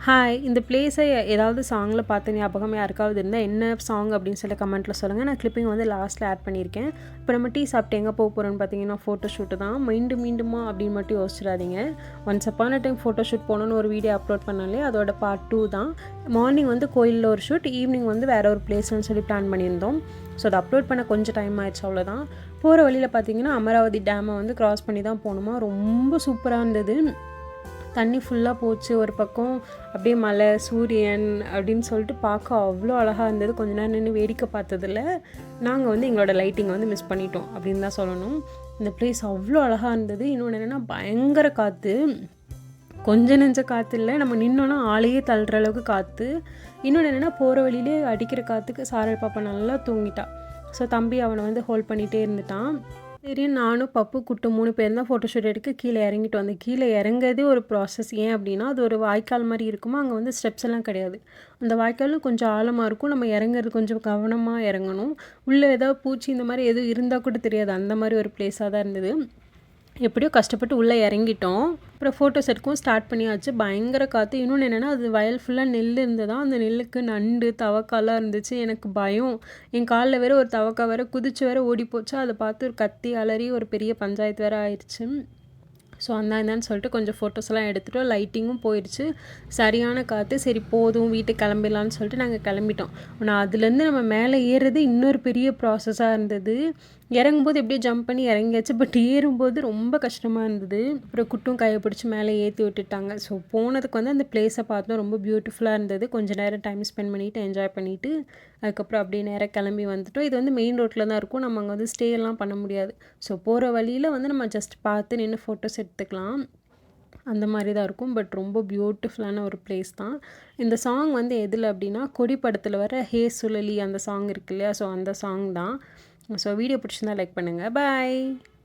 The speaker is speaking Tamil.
ஹாய், இந்த பிளேஸை ஏதாவது சாங்கில் பார்த்த ஞாபகம் யாருக்காவது இருந்தால் என்ன சாங் அப்படின்னு சொல்லி கமெண்ட்டில் சொல்லுங்கள். நான் கிளிப்பிங் வந்து லாஸ்ட்டில் ஆட் பண்ணியிருக்கேன். இப்போ நம்ம டீ சாப்பிட்டு எங்கே போக போகிறோன்னு பார்த்தீங்கன்னா ஃபோட்டோ ஷூட்டு தான். மீண்டுமா அப்படின்னு மட்டும் யோசிச்சிடாதீங்க. ஒன்ஸ் அப்பான டைம் ஃபோட்டோ ஷூட் போகணுன்னு ஒரு வீடியோ அப்லோட் பண்ணாலே அதோட பார்ட் 2 தான். மார்னிங் வந்து கோயிலில் ஒரு ஷூட், ஈவினிங் வந்து வேறு ஒரு பிளேஸ்னு சொல்லி பிளான் பண்ணியிருந்தோம். ஸோ அதை அப்லோட் பண்ண கொஞ்சம் டைம் ஆயிடுச்சு, அவ்வளோதான். போகிற வழியில் பார்த்தீங்கன்னா அமராவதி டேமை வந்து க்ராஸ் பண்ணி தான் போகணுமா. ரொம்ப சூப்பராக இருந்தது. தண்ணி ஃபுல்லாக போச்சு, ஒரு பக்கம் அப்படியே மலை, சூரியன் அப்படின்னு சொல்லிட்டு பார்க்க அவ்வளோ அழகாக இருந்தது. கொஞ்ச நேரம் நின்று வேடிக்கை பார்த்ததில் நாங்கள் வந்து எங்களோட லைட்டிங்கை வந்து மிஸ் பண்ணிட்டோம் அப்படின்னு தான் சொல்லணும். இந்த பிளேஸ் அவ்வளோ அழகாக இருந்தது. இன்னொன்று என்னென்னா பயங்கர காற்று, கொஞ்சம் நெஞ்ச காற்று இல்லை, நம்ம நின்னோன்னா ஆளையே தள்ளுற அளவுக்கு காற்று. இன்னொன்று என்னென்னா போகிற வழியிலே அடிக்கிற காற்றுக்கு சாரல் பாப்பா நல்லா தூங்கிட்டா. ஸோ தம்பி அவனை வந்து ஹோல்ட் பண்ணிகிட்டே இருந்துட்டான். சரி, நானும் பப்பு குட்டு 3 பேர் தான் ஃபோட்டோ ஷூட் எடுக்க கீழே இறங்கிட்டு வந்தேன். கீழே இறங்குறதே ஒரு ப்ராசஸ். ஏன் அப்படின்னா அது ஒரு வாய்க்கால் மாதிரி இருக்குமா, அங்கே வந்து ஸ்டெப்ஸ் எல்லாம் கிடையாது. அந்த வாய்க்காலும் கொஞ்சம் ஆழமாக இருக்கும். நம்ம இறங்குறது கொஞ்சம் கவனமாக இறங்கணும். உள்ளே ஏதாவது பூச்சி இந்த மாதிரி எதுவும் இருந்தால் கூட தெரியாது, அந்த மாதிரி ஒரு பிளேஸாக தான் இருந்தது. எப்படியோ கஷ்டப்பட்டு உள்ளே இறங்கிட்டோம். அப்புறம் ஃபோட்டோஸ் எடுக்கவும் ஸ்டார்ட் பண்ணியாச்சு. பயங்கர காற்று. இன்னொன்று என்னென்னா அது வயல் ஃபுல்லாக நெல் இருந்ததா. அந்த நெல்லுக்கு நண்டு தவக்காலாம் இருந்துச்சு. எனக்கு பயம். என் காலில் வேறு ஒரு தவக்கா வேறு குதிச்சு வேறு ஓடி போச்சு. அதை பார்த்து ஒரு கத்தி அலறி ஒரு பெரிய பஞ்சாயத்து வேறு ஆயிடுச்சு. ஸோ இந்தான்னு சொல்லிட்டு கொஞ்சம் ஃபோட்டோஸ்லாம் எடுத்துகிட்டோம். லைட்டிங்கும் போயிடுச்சு. சரியான காற்று. சரி போதும், வீட்டுக்கு கிளம்பிடலான்னு சொல்லிட்டு நாங்கள் கிளம்பிட்டோம். ஆனால் அதுலேருந்து நம்ம மேலே ஏறுறது இன்னொரு பெரிய ப்ராசஸாக இருந்தது. இறங்கும்போது எப்படியோ ஜம்ப் பண்ணி இறங்கியாச்சு, பட் ஏறும்போது ரொம்ப கஷ்டமாக இருந்தது. அப்புறம் குட்டும் கையை பிடிச்சி மேலே ஏற்றி விட்டுட்டாங்க. ஸோ போனதுக்கு வந்து அந்த பிளேஸை பார்த்தோம், ரொம்ப பியூட்டிஃபுல்லாக இருந்தது. கொஞ்சம் நேரம் டைம் ஸ்பெண்ட் பண்ணிவிட்டு என்ஜாய் பண்ணிவிட்டு அதுக்கப்புறம் அப்படியே நேராக கிளம்பி வந்துட்டோம். இது வந்து மெயின் ரோட்டில் தான் இருக்கும். நம்ம அங்கே வந்து ஸ்டே எல்லாம் பண்ண முடியாது. ஸோ போகிற வழியில் வந்து நம்ம ஜஸ்ட் பார்த்து நின்று ஃபோட்டோஸ் எடுத்துக்கலாம், அந்த மாதிரி தான் இருக்கும். பட் ரொம்ப பியூட்டிஃபுல்லான ஒரு பிளேஸ் தான். இந்த சாங் வந்து எதில் அப்படின்னா கொடி படத்தில் வர ஹே சுழலி அந்த சாங் இருக்கு இல்லையா, ஸோ அந்த சாங் தான். ஸோ வீடியோ பிடிச்சிருந்தா லைக் பண்ணுங்கள். பாய்.